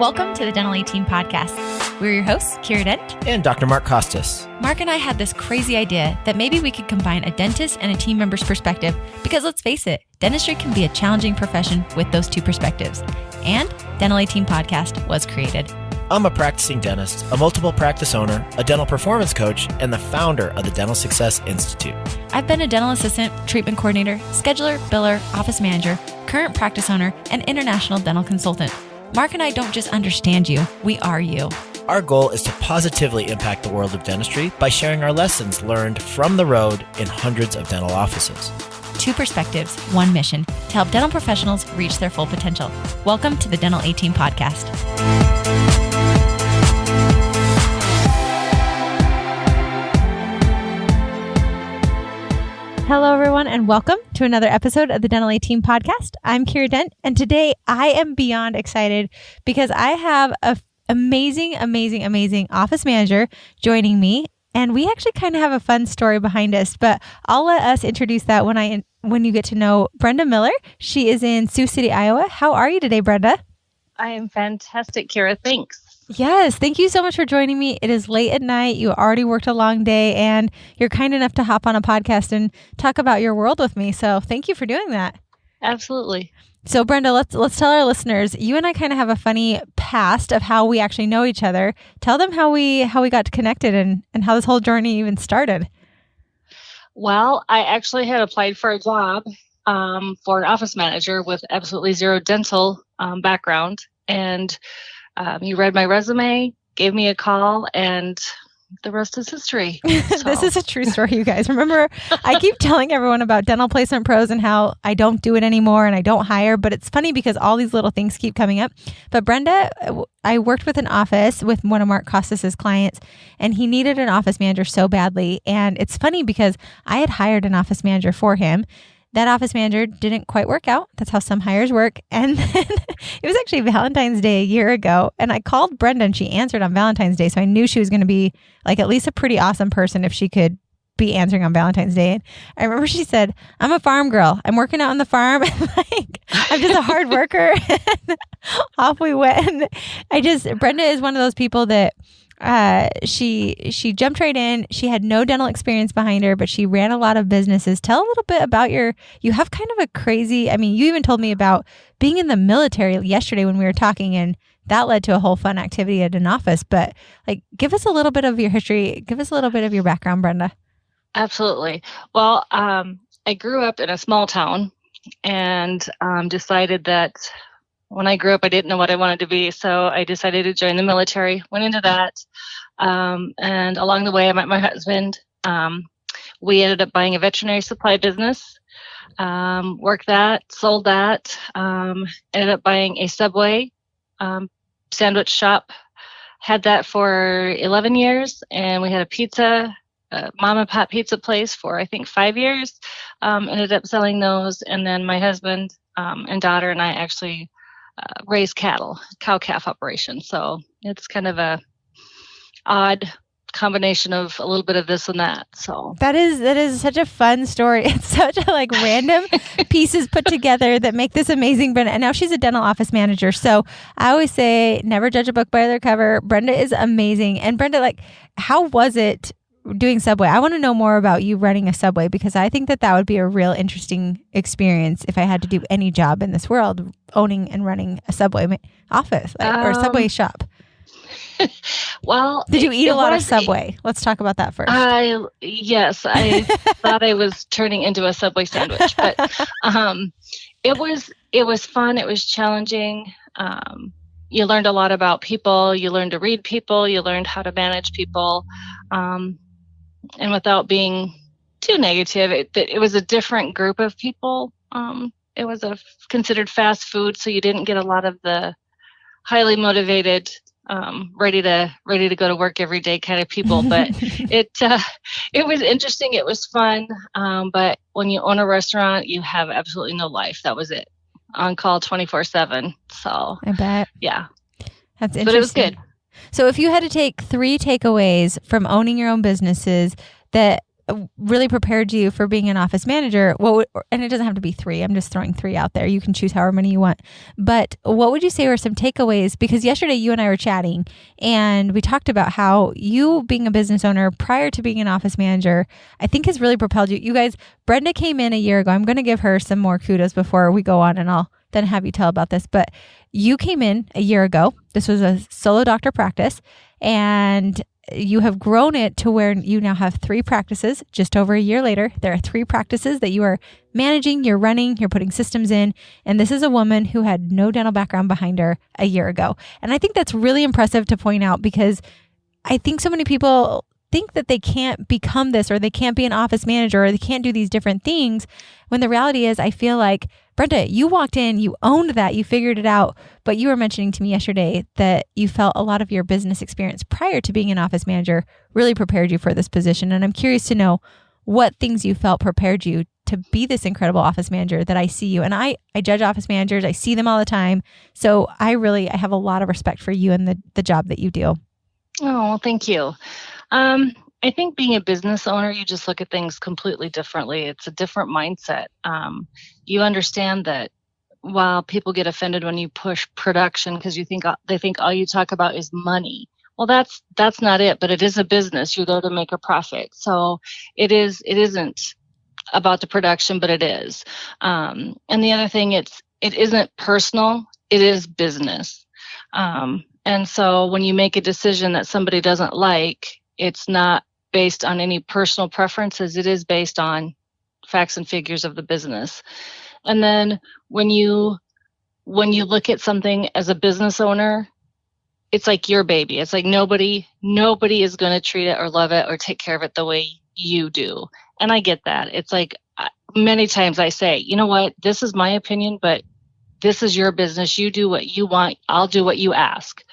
Welcome to the Dental 18 podcast. We're your hosts, Kiera Dent and Dr. Mark Costas. Mark and I had this crazy idea that maybe we could combine a dentist and a team member's perspective because let's face it, dentistry can be a challenging profession with those two perspectives. And Dental 18 podcast was created. I'm a practicing dentist, a multiple practice owner, a dental performance coach, and the founder of the Dental Success Institute. I've been a dental assistant, treatment coordinator, scheduler, biller, office manager, current practice owner, and international dental consultant. Mark and I don't just understand you, we are you. Our goal is to positively impact the world of dentistry by sharing our lessons learned from the road in hundreds of dental offices. Two perspectives, one mission, to help dental professionals reach their full potential. Welcome to the Dental 18 podcast. Hello, everyone, and welcome to another episode of the Dental 18 podcast. I'm Kiera Dent, and today I am beyond excited because I have an amazing office manager joining me, and we actually kind of have a fun story behind us, but I'll let us introduce that when you get to know Brenda Miller. She is in Sioux City, Iowa. How are you today, Brenda? I am fantastic, Kiera. Thanks. Yes. Thank you so much for joining me. It is late at night. You already worked a long day and you're kind enough to hop on a podcast and talk about your world with me. So thank you for doing that. Absolutely. So Brenda, let's tell our listeners, you and I kind of have a funny past of how we actually know each other. Tell them how we got connected and how this whole journey even started. Well, I actually had applied for a job for an office manager with absolutely zero dental background. And you read my resume, gave me a call, and the rest is history. So. This is a true story, you guys. Remember, I keep telling everyone about Dental Placement Pros and how I don't do it anymore and I don't hire, but it's funny because all these little things keep coming up. But Brenda, I worked with an office with one of Mark Costas' clients, and he needed an office manager so badly. And it's funny because I had hired an office manager for him. That office manager didn't quite work out. That's how some hires work. And then it was actually Valentine's Day a year ago. And I called Brenda and she answered on Valentine's Day. So I knew she was going to be like at least a pretty awesome person if she could be answering on Valentine's Day. And I remember she said, I'm a farm girl. I'm working out on the farm. I'm just a hard worker. And off we went. And Brenda is one of those people that she jumped right in. She had no dental experience behind her, but she ran a lot of businesses. Tell a little bit about you have kind of a crazy, you even told me about being in the military yesterday when we were talking, and that led to a whole fun activity at an office. But give us a little bit of your history. Give us a little bit of your background, Brenda. Absolutely. Well, I grew up in a small town and decided that when I grew up, I didn't know what I wanted to be, so I decided to join the military, went into that, and along the way, I met my husband. We ended up buying a veterinary supply business, worked that, sold that, ended up buying a Subway sandwich shop, had that for 11 years, and we had a mom and pop pizza place for, I think, 5 years, ended up selling those, and then my husband and daughter and I actually raise cattle, cow-calf operation. So it's kind of a odd combination of a little bit of this and that. So that is such a fun story. It's such a random pieces put together that make this amazing Brenda. And now she's a dental office manager. So I always say, never judge a book by their cover. Brenda is amazing. And Brenda, how was it doing Subway? I want to know more about you running a Subway because I think that would be a real interesting experience if I had to do any job in this world, owning and running a Subway office or a Subway shop. Well, did you eat a lot of Subway? Let's talk about that first. Yes, I thought I was turning into a Subway sandwich, but it was fun. It was challenging. You learned a lot about people. You learned to read people. You learned how to manage people. And without being too negative, it was a different group of people. It was considered fast food, so you didn't get a lot of the highly motivated, ready to go to work every day kind of people. But it was interesting. It was fun. But when you own a restaurant, you have absolutely no life. That was it. On call 24/7. So I bet. Yeah. That's interesting. But it was good. So if you had to take 3 takeaways from owning your own businesses that really prepared you for being an office manager, and it doesn't have to be 3. I'm just throwing 3 out there. You can choose however many you want. But what would you say were some takeaways? Because yesterday you and I were chatting and we talked about how you being a business owner prior to being an office manager, I think has really propelled you. You guys, Brenda came in a year ago. I'm going to give her some more kudos before we go on, and I'll then have you tell about this. But you came in a year ago. This was a solo doctor practice, and you have grown it to where you now have 3 practices. Just over a year later, there are 3 practices that you are managing, you're running, you're putting systems in. And this is a woman who had no dental background behind her a year ago. And I think that's really impressive to point out, because I think so many people think that they can't become this, or they can't be an office manager, or they can't do these different things, when the reality is, I feel like, Brenda, you walked in, you owned that, you figured it out, but you were mentioning to me yesterday that you felt a lot of your business experience prior to being an office manager really prepared you for this position. And I'm curious to know what things you felt prepared you to be this incredible office manager that I see you. And I judge office managers, I see them all the time. So I have a lot of respect for you and the job that you do. Oh, thank you. I think being a business owner, you just look at things completely differently. It's a different mindset. You understand that while people get offended when you push production because they think all you talk about is money. Well, that's not it, but it is a business. You're there to make a profit. So it isn't about the production, but it is. And the other thing, it isn't personal. It is business. And so when you make a decision that somebody doesn't like, it's not based on any personal preferences. It is based on facts and figures of the business. And then when you look at something as a business owner, it's like your baby. It's like nobody is going to treat it or love it or take care of it the way you do. And I get that. It's like many times I say, you know what, this is my opinion, but this is your business. You do what you want. I'll do what you ask.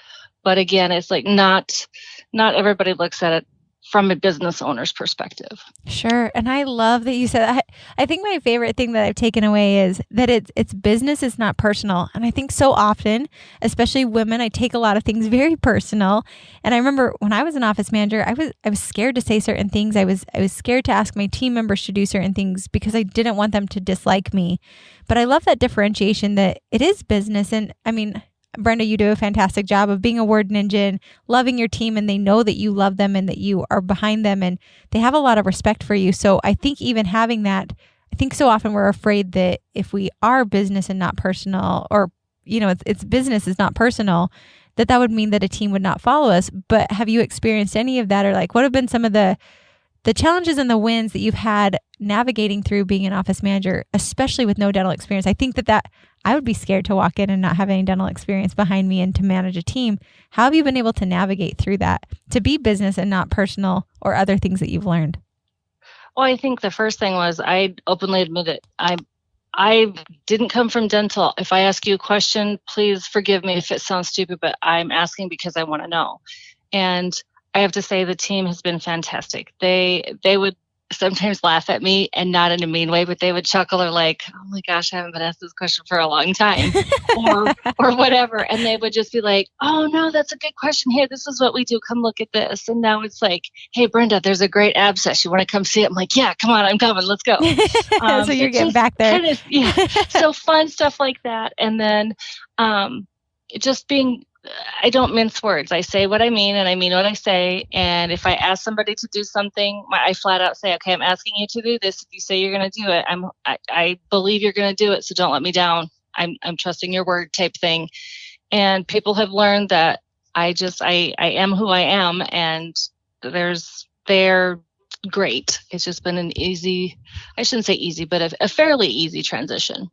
But again, it's like not everybody looks at it from a business owner's perspective. Sure. And I love that you said that. I think my favorite thing that I've taken away is that it's business is not personal. And I think so often, especially women, I take a lot of things very personal. And I remember when I was an office manager, I was scared to say certain things. I was scared to ask my team members to do certain things because I didn't want them to dislike me. But I love that differentiation that it is business. And I mean, Brenda, you do a fantastic job of being a word ninja and loving your team, and they know that you love them and that you are behind them, and they have a lot of respect for you. So I think even having that, I think so often we're afraid that if we are business and not personal, or, it's business is not personal, that would mean that a team would not follow us. But have you experienced any of that, or what have been some of the challenges and the wins that you've had navigating through being an office manager, especially with no dental experience? I think that I would be scared to walk in and not have any dental experience behind me and to manage a team. How have you been able to navigate through that, to be business and not personal, or other things that you've learned? Well, I think the first thing was I openly admit it. I didn't come from dental. If I ask you a question, please forgive me if it sounds stupid, but I'm asking because I want to know. And I have to say the team has been fantastic. They would sometimes laugh at me, and not in a mean way, but they would chuckle or like, oh my gosh, I haven't been asked this question for a long time or whatever. And they would just be like, oh no, that's a good question. Here, this is what we do. Come look at this. And now it's like, hey, Brenda, there's a great abscess. You want to come see it? I'm like, yeah, come on, I'm coming. Let's go. So you're getting back there. Yeah. So fun stuff like that. And then just being, I don't mince words. I say what I mean, and I mean what I say. And if I ask somebody to do something, I flat out say, okay, I'm asking you to do this. If you say you're going to do it, I believe you're going to do it. So don't let me down. I'm trusting your word type thing. And people have learned that I am who I am, and they're great. It's just been an easy, I shouldn't say easy, but a fairly easy transition.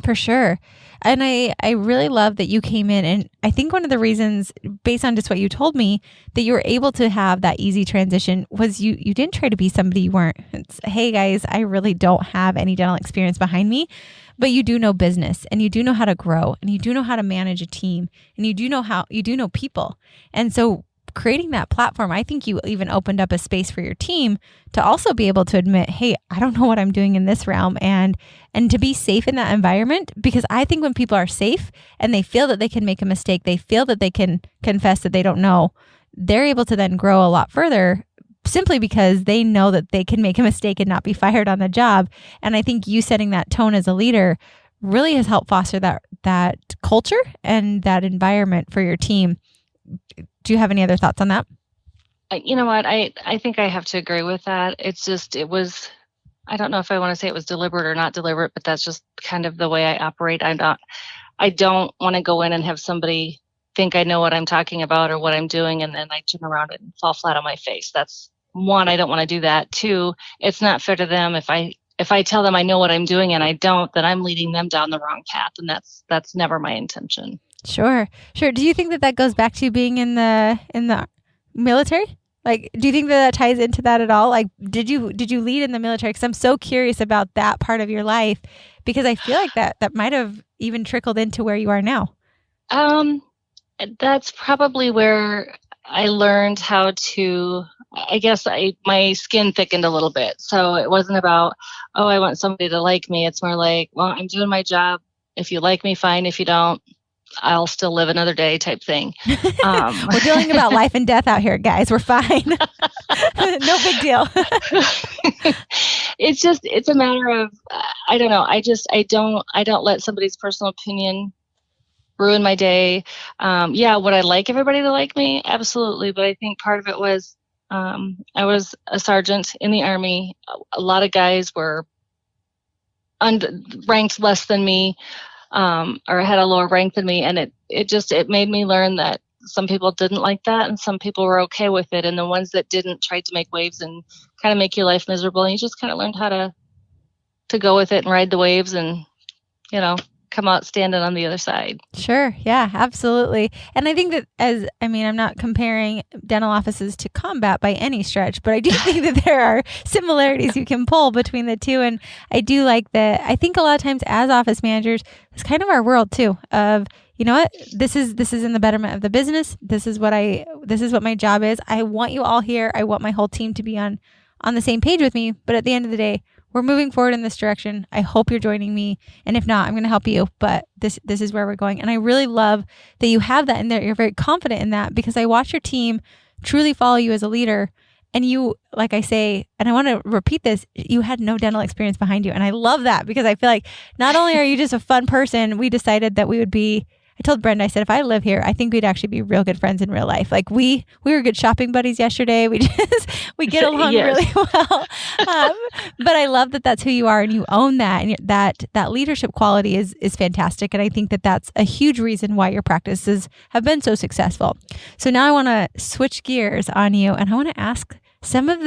For sure. And I really love that you came in, and I think one of the reasons, based on just what you told me, that you were able to have that easy transition was you didn't try to be somebody you weren't. It's, hey guys, I really don't have any dental experience behind me, but you do know business, and you do know how to grow, and you do know how to manage a team, and you do know people. And so creating that platform, I think you even opened up a space for your team to also be able to admit, hey, I don't know what I'm doing in this realm, and to be safe in that environment. Because I think when people are safe and they feel that they can make a mistake, they feel that they can confess that they don't know, they're able to then grow a lot further simply because they know that they can make a mistake and not be fired on the job. And I think you setting that tone as a leader really has helped foster that culture and that environment for your team. Do you have any other thoughts on that? You know what? I think I have to agree with that. It was, I don't know if I want to say it was deliberate or not deliberate, but that's just kind of the way I operate. I don't want to go in and have somebody think I know what I'm talking about or what I'm doing, and then I turn around and fall flat on my face. That's one, I don't want to do that. Two, it's not fair to them. If I tell them I know what I'm doing and I don't, then I'm leading them down the wrong path, and that's never my intention. Sure. Do you think that goes back to being in the military? Like, do you think that ties into that at all? Like, did you lead in the military? Because I'm so curious about that part of your life, because I feel like that might have even trickled into where you are now. That's probably where I learned how to, I guess my skin thickened a little bit. So it wasn't about, oh, I want somebody to like me. It's more like, well, I'm doing my job. If you like me, fine. If you don't, I'll still live another day type thing. We're dealing about life and death out here, guys. We're fine. No big deal. It's a matter of, I don't know. I don't let somebody's personal opinion ruin my day. Would I like everybody to like me? Absolutely. But I think part of it was, I was a sergeant in the Army. A lot of guys were ranked less than me, or had a lower rank than me. And it made me learn that some people didn't like that and some people were okay with it. And the ones that didn't tried to make waves and kind of make your life miserable. And you just kind of learned how to go with it and ride the waves and, come out standing on the other side. Sure. Yeah, absolutely. And I think that I'm not comparing dental offices to combat by any stretch, but I do think that there are similarities you can pull between the two. And I do like that. I think a lot of times as office managers, it's kind of our world too of, you know what, this is in the betterment of the business. This is what my job is. I want you all here. I want my whole team to be on the same page with me. But at the end of the day, we're moving forward in this direction. I hope you're joining me. And if not, I'm going to help you. But this is where we're going. And I really love that you have that in there. You're very confident in that, because I watch your team truly follow you as a leader. And you, like I say, and I want to repeat this, you had no dental experience behind you. And I love that, because I feel like not only are you just a fun person, we decided that we would be, I told Brenda, I said, if I live here, I think we'd actually be real good friends in real life. Like we were good shopping buddies yesterday. We get along Yes. really well. But I love that that's who you are and you own that. And that leadership quality is fantastic. And I think that that's a huge reason why your practices have been so successful. So now I want to switch gears on you, and I want to ask some of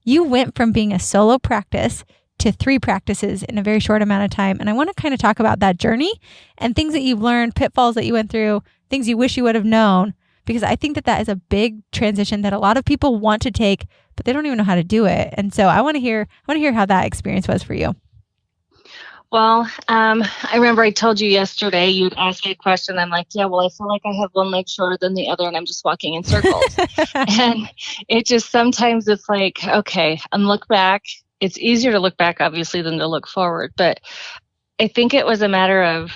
you went from being a solo practice to 3 practices in a very short amount of time. And I want to kind of talk about that journey and things that you've learned, pitfalls that you went through, things you wish you would have known, because I think that is a big transition that a lot of people want to take, but they don't even know how to do it. And so I want to hear how that experience was for you. Well, I remember I told you yesterday, you'd ask me a question. I'm like, yeah, well, I feel like I have one leg shorter than the other and I'm just walking in circles. And it just, sometimes it's like, okay, and look back. It's easier to look back, obviously, than to look forward. But I think it was a matter of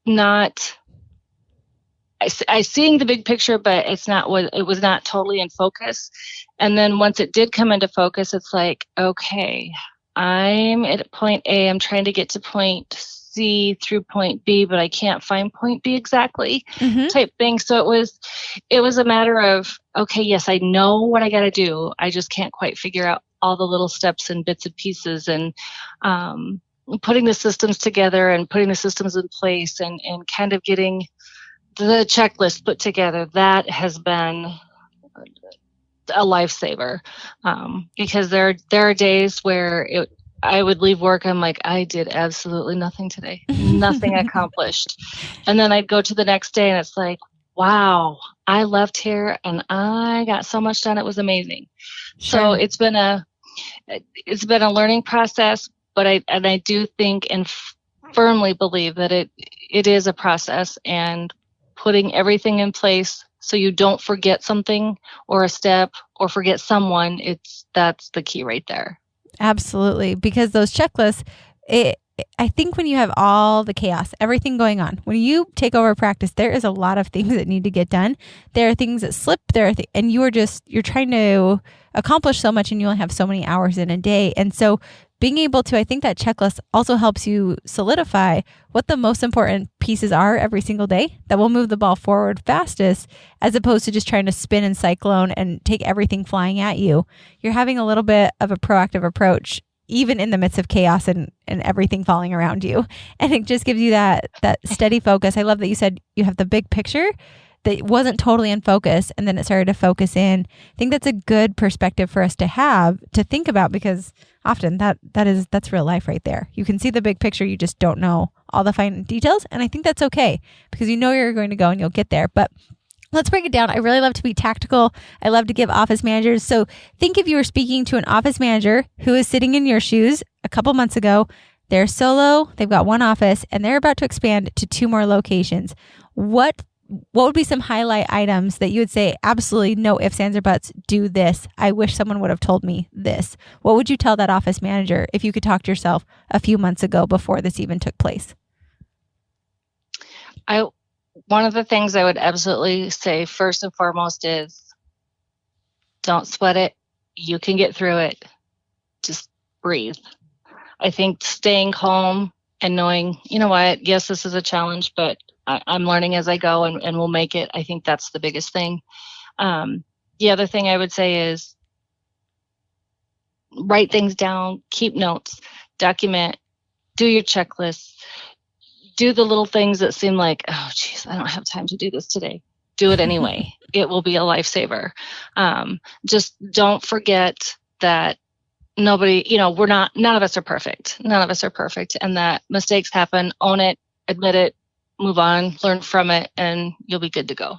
I seeing the big picture, but it was not totally in focus. And then once it did come into focus, it's like, okay, I'm at point A. I'm trying to get to point C through point B, but I can't find point B exactly, type thing. So it was a matter of, okay, yes, I know what I got to do. I just can't quite figure out all the little steps and bits and pieces, and putting the systems together and putting the systems in place and kind of getting the checklist put together. That has been a lifesaver, because there are days where I would leave work. I'm like, I did absolutely nothing today, nothing accomplished. And then I'd go to the next day and it's like, wow, I left here and I got so much done. It was amazing. Sure. So it's been a learning process, but I do think and firmly believe that it is a process, and putting everything in place so you don't forget something or a step or forget someone, that's the key right there. Absolutely. Because those checklists, I think when you have all the chaos, everything going on, when you take over practice, there is a lot of things that need to get done. There are things that slip there, and you're trying to accomplish so much, and you only have so many hours in a day. And so being able to, I think that checklist also helps you solidify what the most important pieces are every single day that will move the ball forward fastest, as opposed to just trying to spin and cyclone and take everything flying at you. You're having a little bit of a proactive approach, even in the midst of chaos and everything falling around you. And it just gives you that steady focus. I love that you said you have the big picture that wasn't totally in focus, and then it started to focus in. I think that's a good perspective for us to have, to think about, because often that's real life right there. You can see the big picture, you just don't know all the fine details. And I think that's okay, because you know you're going to go and you'll get there. But let's break it down. I really love to be tactical. I love to give office managers. So think if you were speaking to an office manager who is sitting in your shoes a couple months ago. They're solo, they've got one office, and they're about to expand to 2 more locations. What would be some highlight items that you would say, absolutely no ifs, ands, or buts, do this? I wish someone would have told me this. What would you tell that office manager if you could talk to yourself a few months ago before this even took place? One of the things I would absolutely say first and foremost is, don't sweat it. You can get through it. Just breathe. I think staying calm and knowing, you know what, yes, this is a challenge, but I'm learning as I go, and we'll make it. I think that's the biggest thing. The other thing I would say is write things down, keep notes, document, do your checklists, do the little things that seem like, oh, geez, I don't have time to do this today. Do it anyway. It will be a lifesaver. Just don't forget that none of us are perfect. None of us are perfect. And that mistakes happen. Own it, admit it, move on, learn from it, and you'll be good to go.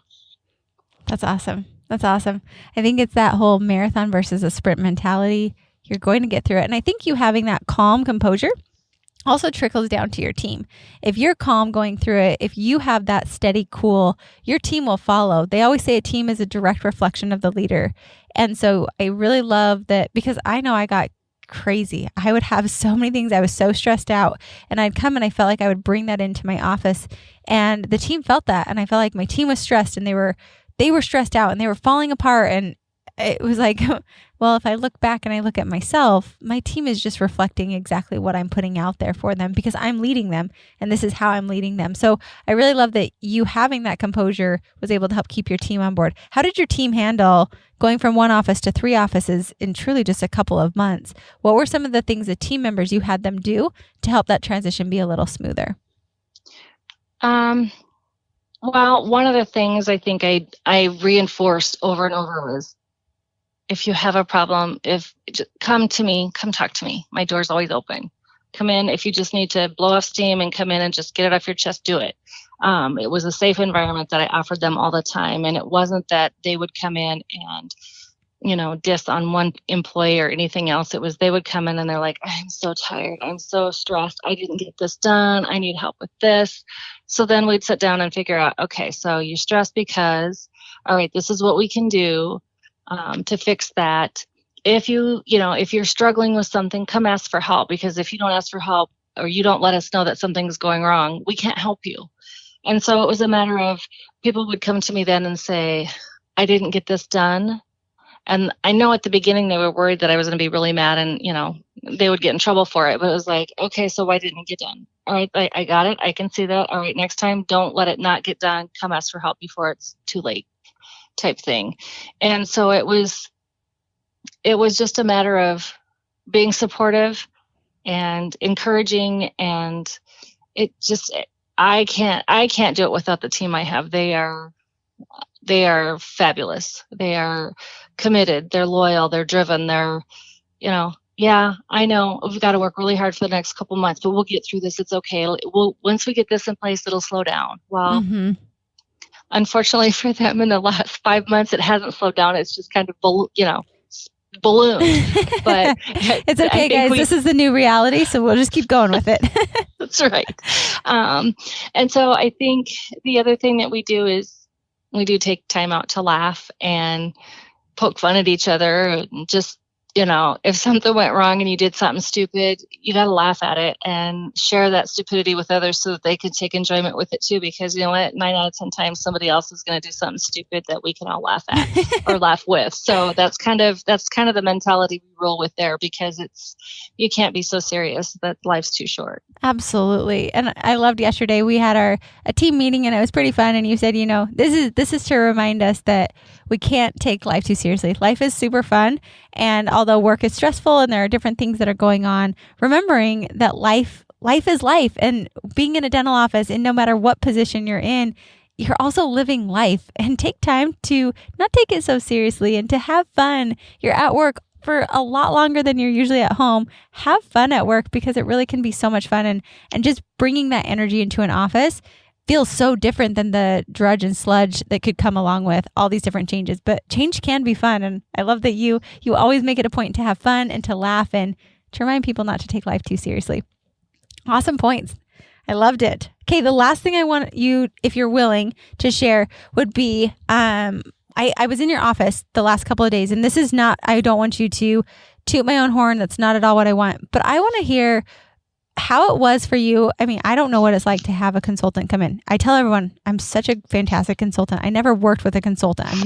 That's awesome. That's awesome. I think it's that whole marathon versus a sprint mentality. You're going to get through it. And I think you having that calm composure also trickles down to your team. If you're calm going through it, if you have that steady, cool, your team will follow. They always say a team is a direct reflection of the leader. And so I really love that, because I know I got crazy. I would have so many things. I was so stressed out, and I'd come and I felt like I would bring that into my office, and the team felt that. And I felt like my team was stressed, and they were stressed out, and they were falling apart. And it was like, well, if I look back and I look at myself, my team is just reflecting exactly what I'm putting out there for them, because I'm leading them, and this is how I'm leading them. So I really love that you having that composure was able to help keep your team on board. How did your team handle going from 1 office to 3 offices in truly just a couple of months? What were some of the things, the team members you had them do to help that transition be a little smoother? Well, one of the things I think I reinforced over and over was, if you have a problem, come to me, come talk to me. My door's always open. Come in. If you just need to blow off steam and come in and just get it off your chest, do it. It was a safe environment that I offered them all the time. And it wasn't that they would come in and, diss on one employee or anything else. It was, they would come in and they're like, I'm so tired. I'm so stressed. I didn't get this done. I need help with this. So then we'd sit down and figure out, okay, so you're stressed because, all right, this is what we can do to fix that. If you're struggling with something, come ask for help, because if you don't ask for help or you don't let us know that something's going wrong, we can't help you. And so it was a matter of, people would come to me then and say, I didn't get this done. And I know at the beginning they were worried that I was going to be really mad and, they would get in trouble for it. But it was like, okay, so why didn't it get done? All right, I got it. I can see that. All right, next time, don't let it not get done. Come ask for help before it's too late, type thing. And so it was just a matter of being supportive and encouraging, and I can't do it without the team I have. They are fabulous. They are committed. They're loyal. They're driven. They're, yeah, I know we've got to work really hard for the next couple months, but we'll get through this. It's okay. Once we get this in place, it'll slow down. Well, unfortunately for them, in the last 5 months, it hasn't slowed down. It's just kind of, ballooned. But it's okay, guys. This is the new reality, so we'll just keep going with it. That's right. And so I think the other thing that we do is we do take time out to laugh and poke fun at each other, and just if something went wrong and you did something stupid, you got to laugh at it and share that stupidity with others so that they can take enjoyment with it too. Because you know what, 9 out of 10 times somebody else is going to do something stupid that we can all laugh at or laugh with. So that's kind of the mentality we roll with there, because you can't be so serious that life's too short. Absolutely. And I loved yesterday. We had a team meeting and it was pretty fun. And you said, this is to remind us that we can't take life too seriously. Life is super fun. And although work is stressful and there are different things that are going on, remembering that life is life, and being in a dental office, and no matter what position you're in, you're also living life, and take time to not take it so seriously and to have fun. You're at work for a lot longer than you're usually at home. Have fun at work, because it really can be so much fun. And just bringing that energy into an office feels so different than the drudge and sludge that could come along with all these different changes. But change can be fun. And I love that you always make it a point to have fun and to laugh and to remind people not to take life too seriously. Awesome points. I loved it. Okay, the last thing I want you, if you're willing to share, would be I was in your office the last couple of days, and this is not, I don't want you to toot my own horn. That's not at all what I want. But I want to hear how it was for you. I mean, I don't know what it's like to have a consultant come in. I tell everyone I'm such a fantastic consultant. I never worked with a consultant. I've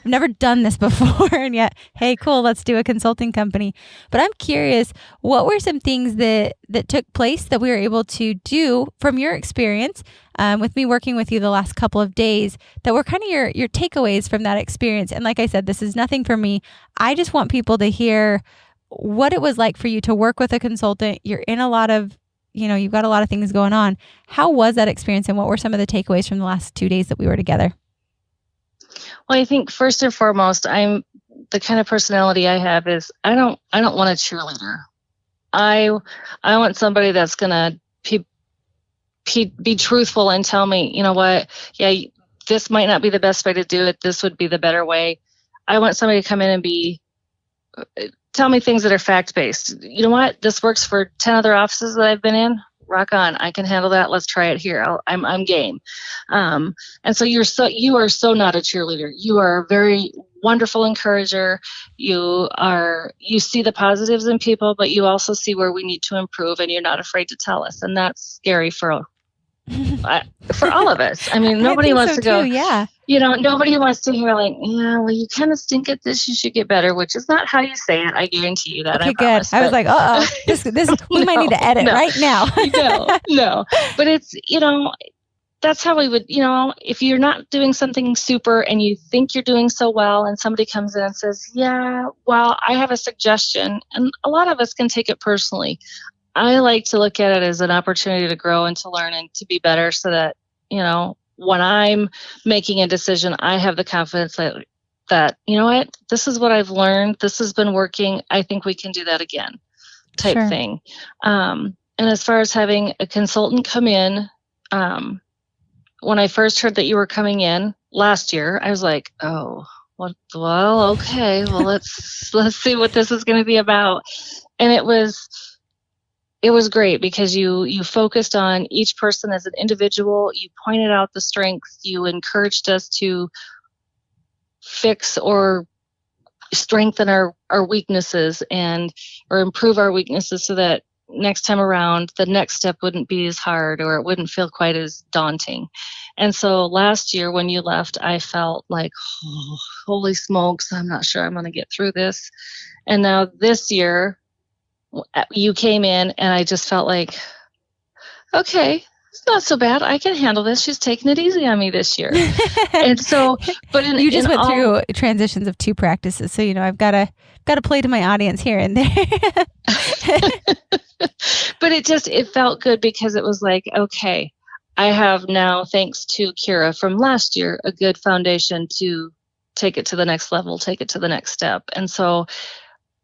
never done this before. And yet, hey, cool, let's do a consulting company. But I'm curious, what were some things that took place that we were able to do from your experience with me working with you the last couple of days, that were kind of your takeaways from that experience? And like I said, this is nothing for me. I just want people to hear what it was like for you to work with a consultant. You're in a lot of, you've got a lot of things going on. How was that experience, and what were some of the takeaways from the last 2 days that we were together? Well, I think first and foremost, I'm the kind of personality I have is I don't want a cheerleader. I want somebody that's going to be truthful and tell me, you know what, yeah, this might not be the best way to do it. This would be the better way. I want somebody to come in and tell me things that are fact-based. You know what? This works for 10 other offices that I've been in. Rock on. I can handle that. Let's try it here. I'm game. And so you are so not a cheerleader. You are a very wonderful encourager. You see the positives in people, but you also see where we need to improve, and you're not afraid to tell us. And that's scary for all of us. I mean, nobody wants to go, yeah. Nobody wants to hear like, yeah, well, you kind of stink at this. You should get better, which is not how you say it. I guarantee you that. Okay, good. I was like, this we might need to edit right now. No, but it's, that's how we would, if you're not doing something super and you think you're doing so well, and somebody comes in and says, yeah, well, I have a suggestion, and a lot of us can take it personally. I like to look at it as an opportunity to grow and to learn and to be better, so that, when I'm making a decision, I have the confidence that, you know what, this is what I've learned. This has been working. I think we can do that again type Sure. thing. And as far as having a consultant come in, when I first heard that you were coming in last year, I was like, oh, well, okay, well, let's see what this is going to be about. And it was great, because you focused on each person as an individual. You pointed out the strengths. You encouraged us to fix or strengthen our weaknesses or improve our weaknesses, so that next time around, the next step wouldn't be as hard, or it wouldn't feel quite as daunting. And so last year when you left, I felt like, oh, holy smokes, I'm not sure I'm going to get through this. And now this year, you came in, and I just felt like, okay, it's not so bad. I can handle this. She's taking it easy on me this year. And so, but you just went through transitions of 2 practices, so I've got to play to my audience here and there. But it felt good, because it was like, okay, I have now, thanks to Kiera from last year, a good foundation to take it to the next level, take it to the next step. And so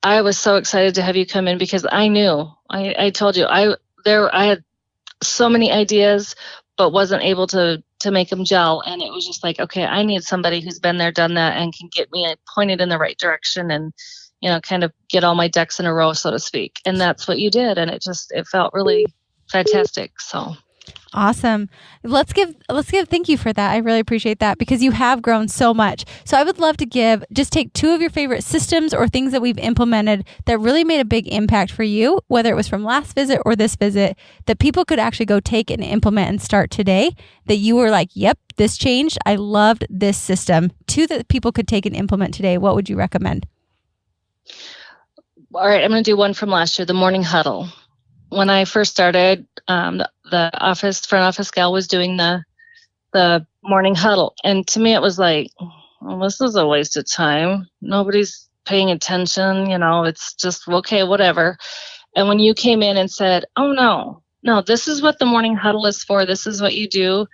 I was so excited to have you come in, because I knew, I told you, I had so many ideas, but wasn't able to make them gel. And it was just like, okay, I need somebody who's been there, done that, and can get me pointed in the right direction, and, kind of get all my ducks in a row, so to speak. And that's what you did. And it felt really fantastic. So Awesome. Let's give thank you for that. I really appreciate that because you have grown so much. So I would love to just take 2 of your favorite systems or things that we've implemented that really made a big impact for you, whether it was from last visit or this visit, that people could actually go take and implement and start today, that you were like, yep, this changed. I loved this system. 2 that people could take and implement today. What would you recommend? All right, I'm going to do one from last year, the morning huddle. When I first started, the front office gal was doing the morning huddle. And to me, it was like, well, this is a waste of time. Nobody's paying attention. It's just, okay, whatever. And when you came in and said, oh, no, this is what the morning huddle is for. This is what you do.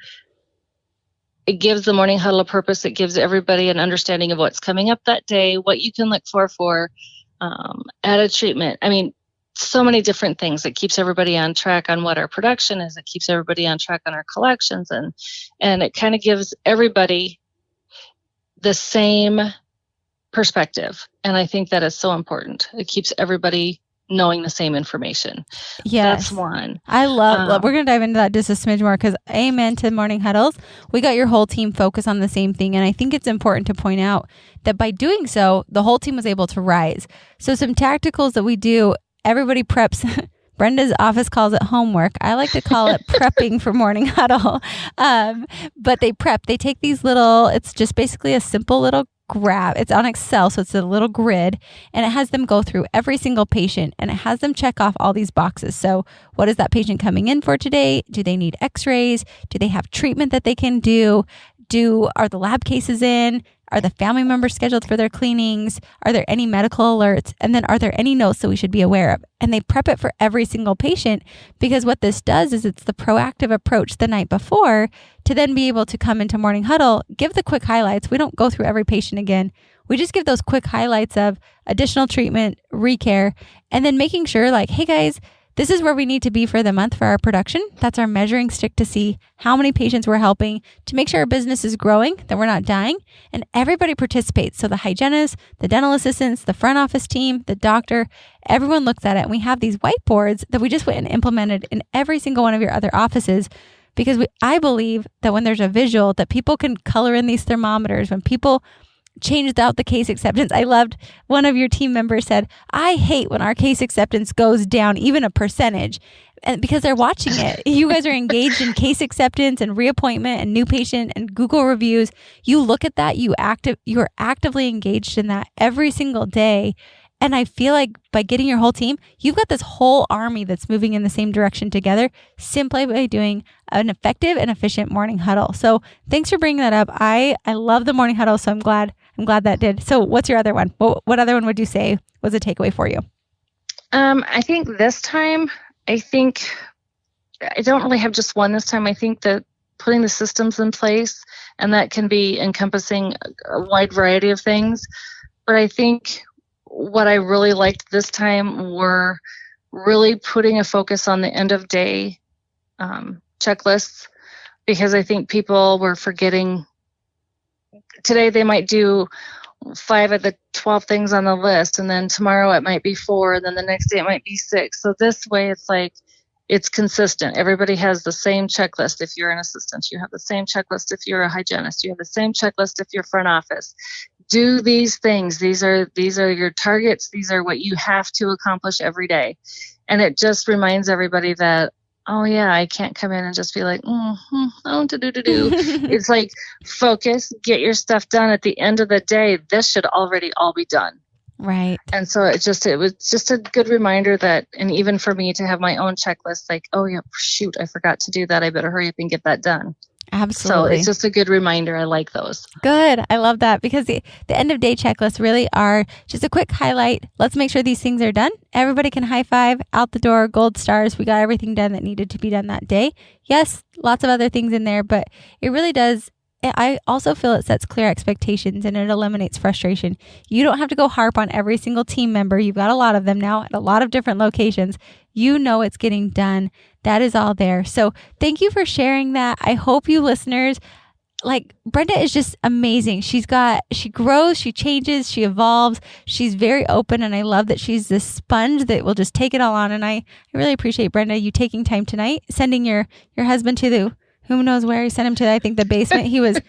It gives the morning huddle a purpose. It gives everybody an understanding of what's coming up that day, what you can look for added treatment. I mean, so many different things. It keeps everybody on track on what our production is. It keeps everybody on track on our collections, and it kind of gives everybody the same perspective. And I think that is so important. It keeps everybody knowing the same information. Yes. That's one. I love, we're going to dive into that just a smidge more because amen to morning huddles. We got your whole team focused on the same thing. And I think it's important to point out that by doing so, the whole team was able to rise. So some tacticals that we do, everybody preps. Brenda's office calls it homework. I like to call it prepping for morning huddle. But they prep. They take these it's just basically a simple little graph. It's on Excel, so it's a little grid, and it has them go through every single patient, and it has them check off all these boxes. So what is that patient coming in for today? Do they need x-rays? Do they have treatment that they can do? Are the lab cases in? Are the family members scheduled for their cleanings? Are there any medical alerts? And then are there any notes that we should be aware of? And they prep it for every single patient because what this does is it's the proactive approach the night before to then be able to come into morning huddle, give the quick highlights. We don't go through every patient again. We just give those quick highlights of additional treatment, recare, and then making sure like, hey guys, this is where we need to be for the month for our production. That's our measuring stick to see how many patients we're helping to make sure our business is growing, that we're not dying, and everybody participates. So the hygienists, the dental assistants, the front office team, the doctor, everyone looks at it. And we have these whiteboards that we just went and implemented in every single one of your other offices because I believe that when there's a visual that people can color in these thermometers, when people changed out the case acceptance. I loved one of your team members said, I hate when our case acceptance goes down even a percentage, and because they're watching it. You guys are engaged in case acceptance and reappointment and new patient and Google reviews. You look at that, you're actively engaged in that every single day. And I feel like by getting your whole team, you've got this whole army that's moving in the same direction together simply by doing an effective and efficient morning huddle. So thanks for bringing that up. I love the morning huddle, so I'm glad that did. So what's your other one? What other one would you say was a takeaway for you? I think this time, I don't really have just one this time. I think that putting the systems in place, and that can be encompassing a wide variety of things. But I think what I really liked this time were really putting a focus on the end of day checklists, because I think people were forgetting. Today they might do 5 of the 12 things on the list, and then tomorrow it might be 4, and then the next day it might be 6. So this way it's like it's consistent. Everybody has the same checklist. If you're an assistant, you have the same checklist. If you're a hygienist, you have the same checklist. If you're front office, do these things. These are your targets. These are what you have to accomplish every day. And it just reminds everybody that, oh yeah, I can't come in and just be like, do. It's like, focus, get your stuff done. At the end of the day, this should already all be done. Right. And so it was just a good reminder that, and even for me to have my own checklist, like, oh yeah, shoot, I forgot to do that. I better hurry up and get that done. Absolutely. So it's just a good reminder. I like those. Good. I love that, because the end of day checklists really are just a quick highlight. Let's make sure these things are done. Everybody can high five out the door, gold stars. We got everything done that needed to be done that day. Yes, lots of other things in there, but it really does. I also feel it sets clear expectations and it eliminates frustration. You don't have to go harp on every single team member. You've got a lot of them now at a lot of different locations. You know it's getting done. That is all there. So thank you for sharing that. I hope you listeners like Brenda is just amazing. She grows, she changes, she evolves. She's very open, and I love that she's this sponge that will just take it all on. And I really appreciate, Brenda, you taking time tonight, sending your husband to who knows where. You sent him to, I think, the basement. He was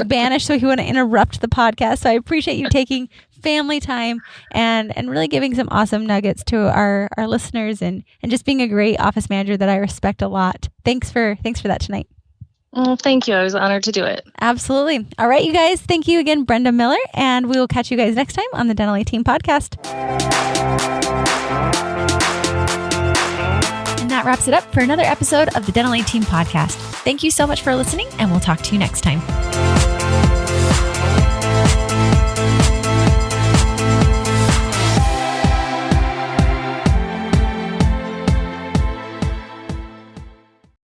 banished, so he wouldn't interrupt the podcast. So I appreciate you taking family time and really giving some awesome nuggets to our listeners and just being a great office manager that I respect a lot. Thanks for that tonight. Well, thank you. I was honored to do it. Absolutely. All right, you guys. Thank you again, Brenda Miller, and we will catch you guys next time on the Dental A Team podcast. And that wraps it up for another episode of the Dental A Team podcast. Thank you so much for listening, and we'll talk to you next time.